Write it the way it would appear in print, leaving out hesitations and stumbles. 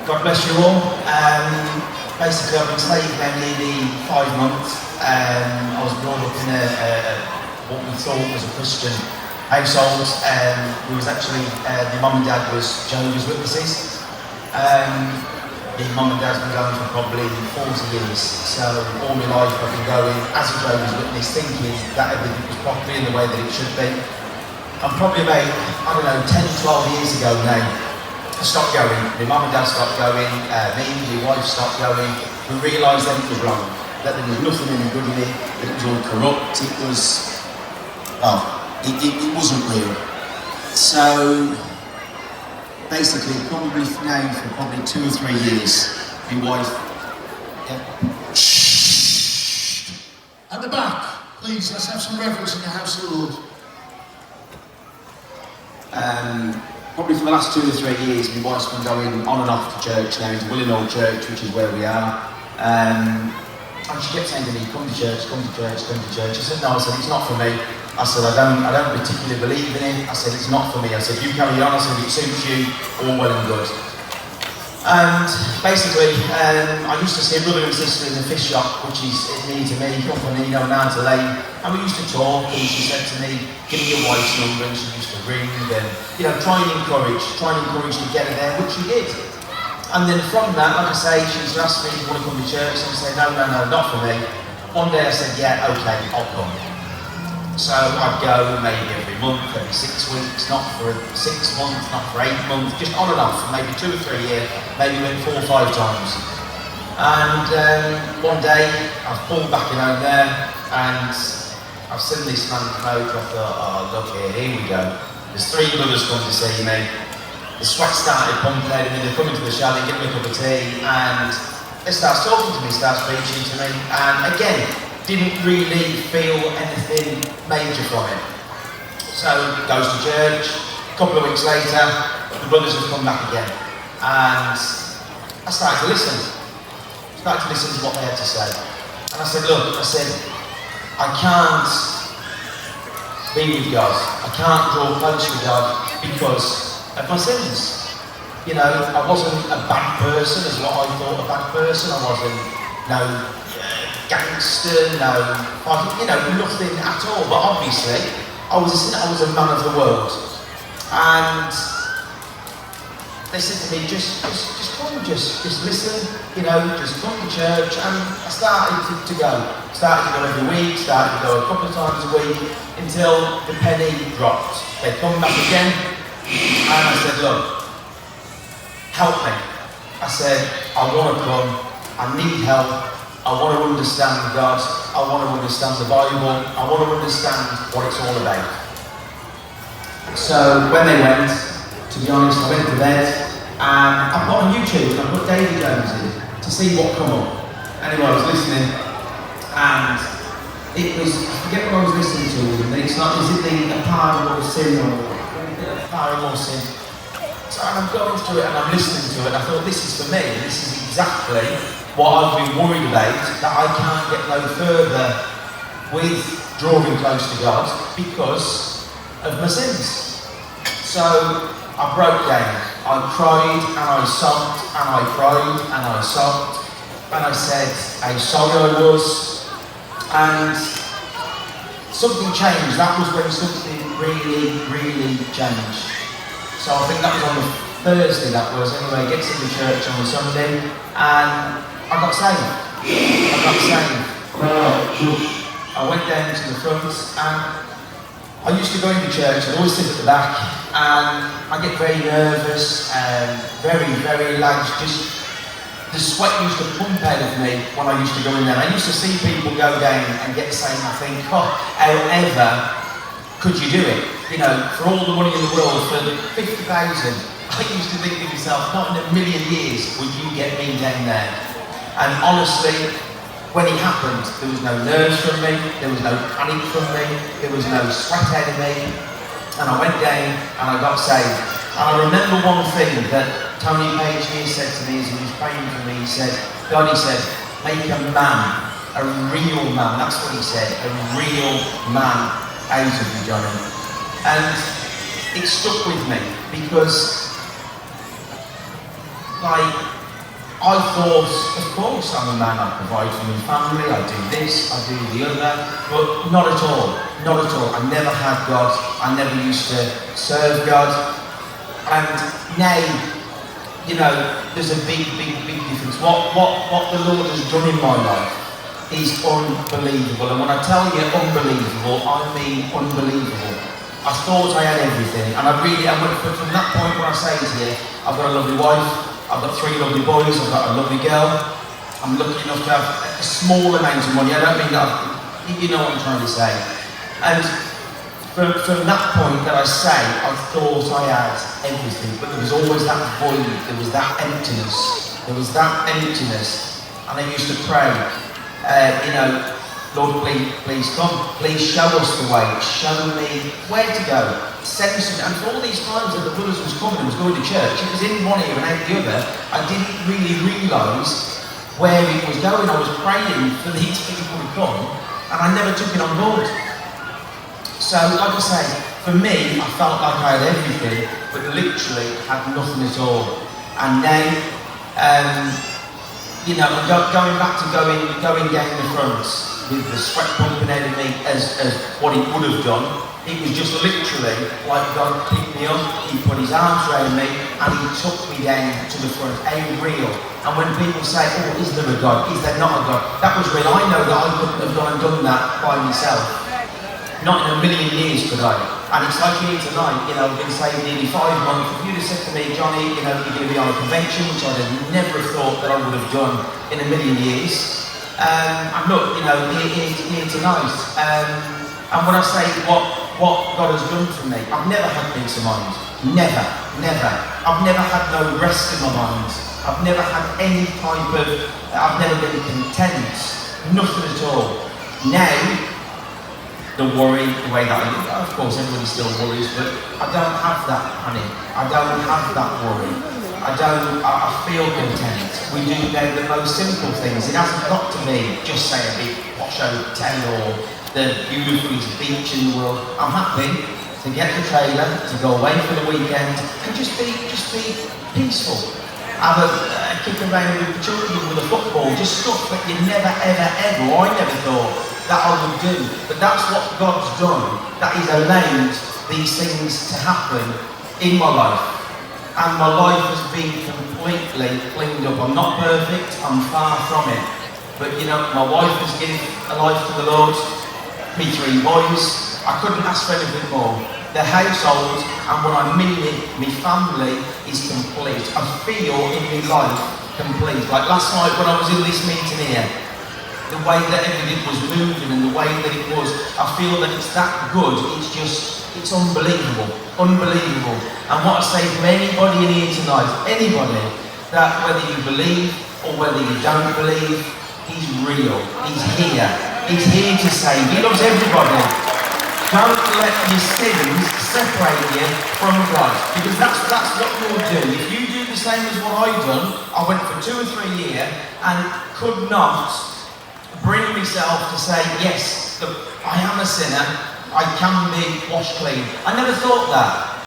God bless you all. Basically, I've been saved now nearly 5 months. I was brought up in what we thought was a Christian household. We was actually, my mum and dad was Jehovah's Witnesses. My mum and dad's been going for probably 40 years. So all my life I've been going as a Jehovah's Witness, thinking that everything was properly in the way that it should be. I'm probably about, 10, 12 years ago now, I stopped going. My mum and dad stopped going, my wife stopped going. We realised that it was wrong, that there was nothing any good in it, that it was all corrupt, it was, it wasn't real. So, basically, probably now for probably 2 or 3 years, my wife... Shh! At the back, please, let's have some reverence in the house of the Lord. Probably for the last 2 or 3 years, my wife's been going on and off to church now, to Willinghall Church, which is where we are. And she kept saying to me, come to church, come to church, come to church. I said, no, it's not for me. I said, I don't particularly believe in it. I said, it's not for me. I said, you carry on. I said, if it suits you, all well and good. And basically, I used to see a brother and sister in the fish shop, which is near to me, up on Nanta Lane, and we used to talk, and she said to me, give me your wife's number, and she used to ring, and, try and encourage to get her there, which she did. And then from that, like I say, she used to ask me, do you want to come to church? And I said, no, not for me. One day I said, yeah, okay, I'll come. So I'd go maybe every month, every 6 weeks, not for 6 months, not for 8 months, just on and off, maybe 2 or 3 years, maybe went 4 or 5 times. And one day I've pulled back in home there, and I've seen this man's motor. I thought, oh look here we go. There's 3 brothers come to see me. The sweat started pumping out of me, they come into the chalet, give me a cup of tea, and they starts talking to me, starts preaching to me, and again, didn't really feel anything major from it. So, goes to church, a couple of weeks later, the brothers have come back again. And I started to listen to what they had to say. And I said, look, I can't be with God. I can't draw close with God because of my sins. I wasn't a bad person as what I thought a bad person. I wasn't no gangster, nothing at all. But obviously, I was a man of the world. And they said to me, just come, just listen, just come to church. And I started to go. Started to go every week, started to go a couple of times a week, until the penny dropped. They come back again, and I said, look, help me. I said, I want to come, I need help. I want to understand God, I want to understand the Bible, I want to understand what it's all about. So when they went, to be honest, I went to bed, and I put on YouTube, and I put David Jones in to see what come up. Anyway, I was listening, and it was, I forget what I was listening to, but it's not, is it the pardonable sin, or pardonable sin? So I'm going through it, and I'm listening to it, and I thought, this is for me, this is exactly what I've been worried about, that I can't get no further with drawing close to God because of my sins. So I broke down. I cried and I sobbed and I cried and I sobbed and I said how sorry I was, and something changed. That was when something really changed. So I think that was on the Thursday, that was anyway. Gets in the church on the Sunday, and I got saved. I went down to the front, and I used to go into church. I'd always sit at the back, and I get very nervous and very like the sweat used to pump out of me when I used to go in there. I used to see people go down and get saved, and I think, however could you do it? For all the money in the world, for 50,000. I used to think to myself, not in a million years would you get me down there. And honestly, when it happened, there was no nerves from me, there was no panic from me, there was no sweat out of me, and I went down and I got saved. And I remember one thing that Tony Page here said to me as he was praying for me. He said, make a man, a real man. That's what he said, a real man out of you, Johnny. And it stuck with me because like, I thought, of course, I'm a man, I provide for my family, I do this, I do the other, but not at all, not at all. I never had God, I never used to serve God, and now, you know, there's a big difference. What the Lord has done in my life is unbelievable, and when I tell you unbelievable, I mean unbelievable. I thought I had everything, and I went from that point when I say to you, I've got a lovely wife, I've got 3 lovely boys, I've got a lovely girl. I'm lucky enough to have a small amount of money. I don't mean that, you know what I'm trying to say. And from that point that I say, I thought I had everything, but there was always that void, there was that emptiness. There was that emptiness. And I used to pray, you know, Lord, please come, please show us the way, show me where to go. Send us, and for all these times that the brothers was coming and was going to church, it was in one ear and out the other. I didn't really realise where it was going. I was praying for these people to come, and I never took it on board. So, like I say, for me, I felt like I had everything, but literally had nothing at all. And now, you know, going back to going down the front with the sweat pumping out of me as what he would have done, it was just literally like God picked me up, he put his arms around me, and he took me down to the front, real. And when people say, oh, is there a God? Is there not a God? That was real. I know that I couldn't have gone and done that by myself. Not in a million years could I. And it's like here tonight, you know, I've been saved nearly 5 months. If you'd have said to me, Johnny, you know, you're going to be on a convention, which I'd have never have thought that I would have done in a million years. And look, you know, here tonight. And when I say what God has done for me, I've never had peace of mind. Never. I've never had no rest in my mind. I've never had any type of, I've never been content. Nothing at all. Now, the worry, the way that I live, of course everybody still worries, but I don't have that panic. I don't have that worry. I feel content. We do the most simple things. It hasn't got to be just say a big posh hotel or the beautifulest beach in the world. I'm happy to get the trailer, to go away for the weekend and just be peaceful. Have a kick around with the children with a football, just stuff that you never ever, or I never thought that I would do. But that's what God's done, that He's allowed these things to happen in my life. And my life has been completely cleaned up. I'm not perfect, I'm far from it. But you know, my wife has given a life to the Lord, me 3 boys. I couldn't ask for anything more. The household, and when I mean it, my family is complete. I feel in my life complete. Like last night when I was in this meeting here, the way that everything was moving and the way that it was, I feel that it's that good, it's unbelievable, unbelievable. And what I say to anybody in here tonight, anybody, that whether you believe or whether you don't believe, He's real, He's here to save, He loves everybody. Don't let your sins separate you from God, because that's what you'll do. If you do the same as what I've done, I went for 2 or 3 years and could not bring myself to say, yes, look, I am a sinner, I can be washed clean. I never thought that.